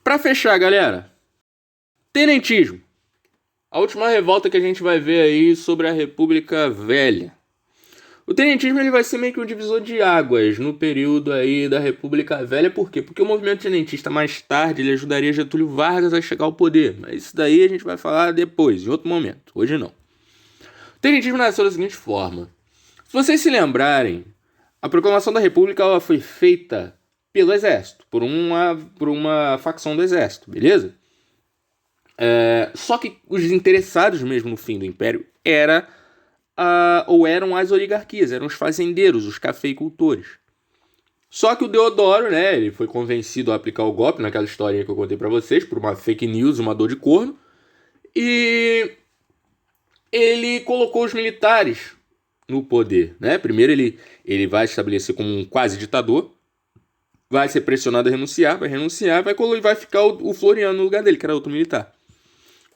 Pra fechar, galera, tenentismo. A última revolta que a gente vai ver aí sobre a República Velha. O tenentismo ele vai ser meio que um divisor de águas no período aí da República Velha. Por quê? Porque o movimento tenentista mais tarde ele ajudaria Getúlio Vargas a chegar ao poder. Mas isso daí a gente vai falar depois, em outro momento. Hoje não. O tenentismo nasceu da seguinte forma. Se vocês se lembrarem, a proclamação da República ela foi feita pelo Exército, por uma facção do Exército, beleza? Só que os interessados mesmo no fim do Império eram as oligarquias, eram os fazendeiros, os cafeicultores. Só que o Deodoro, né, ele foi convencido a aplicar o golpe, naquela historinha que eu contei pra vocês, por uma fake news, uma dor de corno, e ele colocou os militares no poder, né? Primeiro ele vai estabelecer como um quase ditador, vai ser pressionado a renunciar, vai ficar o Floriano no lugar dele, que era outro militar.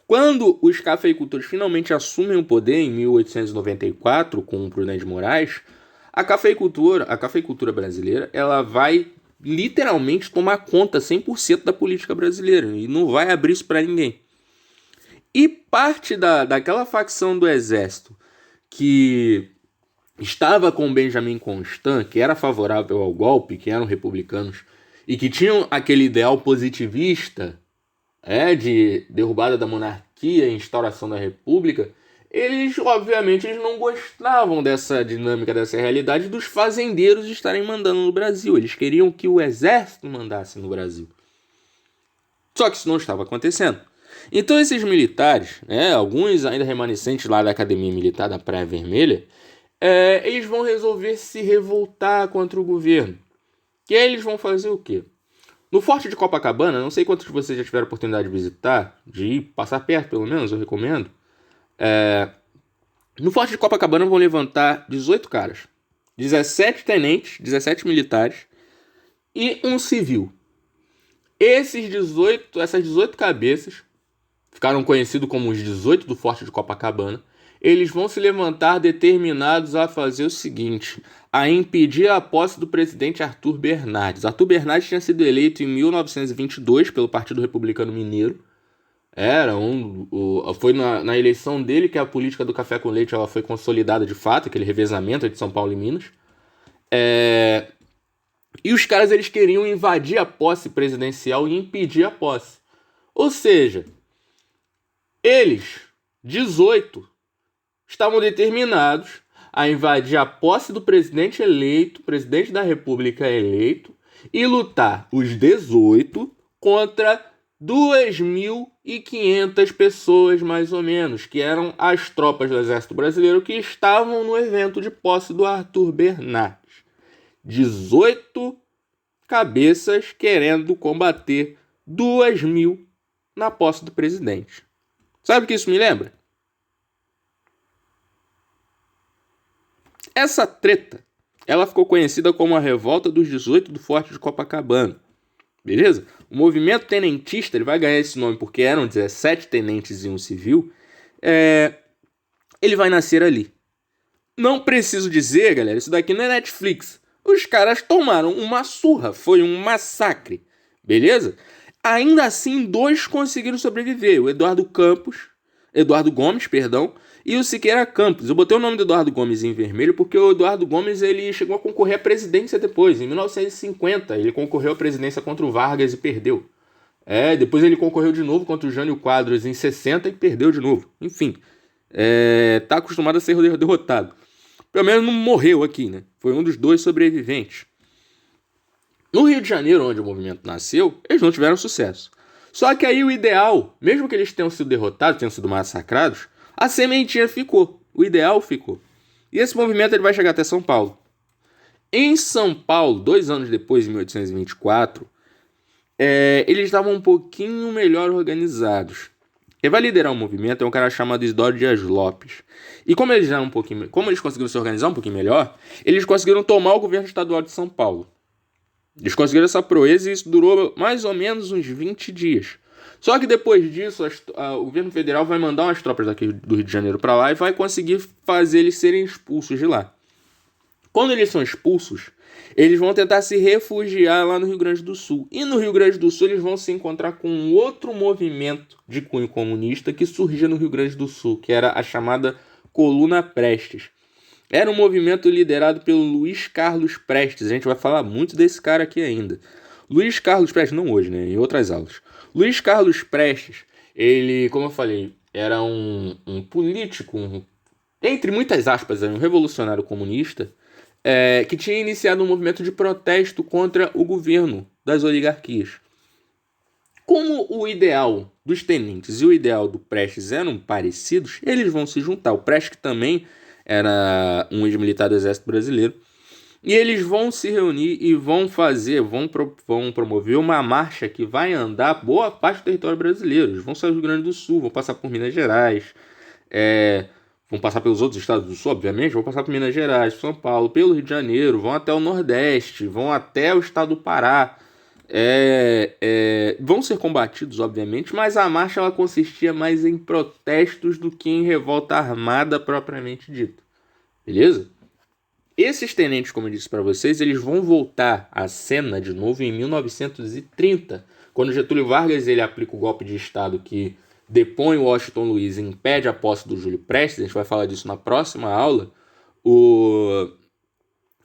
Quando os cafeicultores finalmente assumem o poder, em 1894, com o Prudente de Moraes, a cafeicultura brasileira ela vai literalmente tomar conta 100% da política brasileira e não vai abrir isso para ninguém. E parte daquela facção do Exército que estava com Benjamin Constant, que era favorável ao golpe, que eram republicanos, e que tinham aquele ideal positivista de derrubada da monarquia e instauração da república, eles, obviamente, não gostavam dessa dinâmica, dessa realidade dos fazendeiros estarem mandando no Brasil. Eles queriam que o exército mandasse no Brasil. Só que isso não estava acontecendo. Então esses militares, alguns ainda remanescentes lá da Academia Militar da Praia Vermelha, eles vão resolver se revoltar contra o governo. E aí eles vão fazer o quê? No Forte de Copacabana, não sei quantos de vocês já tiveram a oportunidade de visitar, de ir passar perto pelo menos, eu recomendo. No Forte de Copacabana vão levantar 18 caras, 17 tenentes, 17 militares e um civil. Essas 18 cabeças, ficaram conhecidos como os 18 do Forte de Copacabana, eles vão se levantar determinados a fazer o seguinte: a impedir a posse do presidente Arthur Bernardes. Arthur Bernardes tinha sido eleito em 1922 pelo Partido Republicano Mineiro. Foi na eleição dele que a política do café com leite ela foi consolidada de fato, aquele revezamento entre São Paulo e Minas. E os caras eles queriam invadir a posse presidencial e impedir a posse. Ou seja, eles, 18, estavam determinados a invadir a posse do presidente eleito, presidente da República eleito, e lutar os 18 contra 2.500 pessoas, mais ou menos, que eram as tropas do Exército Brasileiro que estavam no evento de posse do Arthur Bernardes. 18 cabeças querendo combater 2.000 na posse do presidente. Sabe o que isso me lembra? Essa treta, ela ficou conhecida como a Revolta dos 18 do Forte de Copacabana. Beleza? O movimento tenentista, ele vai ganhar esse nome porque eram 17 tenentes e um civil. Ele vai nascer ali. Não preciso dizer, galera, isso daqui não é Netflix. Os caras tomaram uma surra, foi um massacre. Beleza? Ainda assim, 2 conseguiram sobreviver. O Eduardo Gomes, e o Siqueira Campos. Eu botei o nome do Eduardo Gomes em vermelho porque o Eduardo Gomes ele chegou a concorrer à presidência depois. Em 1950, ele concorreu à presidência contra o Vargas e perdeu. Depois ele concorreu de novo contra o Jânio Quadros em 60 e perdeu de novo. Enfim, tá acostumado a ser derrotado. Pelo menos não morreu aqui, né? Foi um dos 2 sobreviventes. No Rio de Janeiro, onde o movimento nasceu, eles não tiveram sucesso. Só que aí o ideal, mesmo que eles tenham sido derrotados, tenham sido massacrados, a sementinha ficou, o ideal ficou. E esse movimento ele vai chegar até São Paulo. Em São Paulo, 2 anos depois, em 1824, eles estavam um pouquinho melhor organizados. Quem vai liderar o movimento é um cara chamado Isidoro Dias Lopes. E como eles conseguiram se organizar um pouquinho melhor, eles conseguiram tomar o governo estadual de São Paulo. Eles conseguiram essa proeza e isso durou mais ou menos uns 20 dias. Só que depois disso, o governo federal vai mandar umas tropas daqui do Rio de Janeiro para lá e vai conseguir fazer eles serem expulsos de lá. Quando eles são expulsos, Eles vão tentar se refugiar lá no Rio Grande do Sul. E no Rio Grande do Sul eles vão se encontrar com um outro movimento de cunho comunista que surgia no Rio Grande do Sul, que era a chamada Coluna Prestes. Era um movimento liderado pelo Luiz Carlos Prestes. A gente vai falar muito desse cara aqui ainda. Luiz Carlos Prestes, não hoje, né? Em outras aulas. Luiz Carlos Prestes, ele, como eu falei, era um político, entre muitas aspas, um revolucionário comunista, que tinha iniciado um movimento de protesto contra o governo das oligarquias. Como o ideal dos tenentes e o ideal do Prestes eram parecidos, eles vão se juntar. O Prestes também era um ex-militar do Exército Brasileiro. E eles vão se reunir e vão promover uma marcha que vai andar boa parte do território brasileiro. Eles vão sair do Rio Grande do Sul, vão passar por Minas Gerais, vão passar pelos outros estados do Sul, obviamente, vão passar por Minas Gerais, São Paulo, pelo Rio de Janeiro, vão até o Nordeste, vão até o estado do Pará. Vão ser combatidos, obviamente, mas a marcha ela consistia mais em protestos do que em revolta armada propriamente dita. Beleza? Esses tenentes, como eu disse para vocês, eles vão voltar à cena de novo em 1930, quando Getúlio Vargas ele aplica o golpe de Estado que depõe o Washington Luiz e impede a posse do Júlio Prestes. A gente vai falar disso na próxima aula. O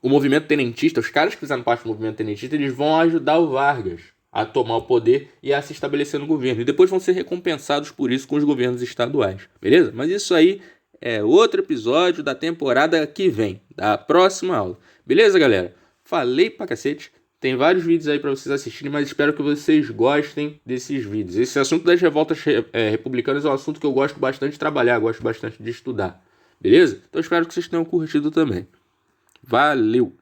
movimento tenentista, os caras que fizeram parte do movimento tenentista, eles vão ajudar o Vargas a tomar o poder e a se estabelecer no governo. E depois vão ser recompensados por isso com os governos estaduais. Beleza? Mas isso aí é outro episódio da temporada que vem, da próxima aula. Beleza, galera? Falei pra cacete. Tem vários vídeos aí pra vocês assistirem, mas espero que vocês gostem desses vídeos. Esse assunto das revoltas republicanas é um assunto que eu gosto bastante de trabalhar, gosto bastante de estudar. Beleza? Então espero que vocês tenham curtido também. Valeu!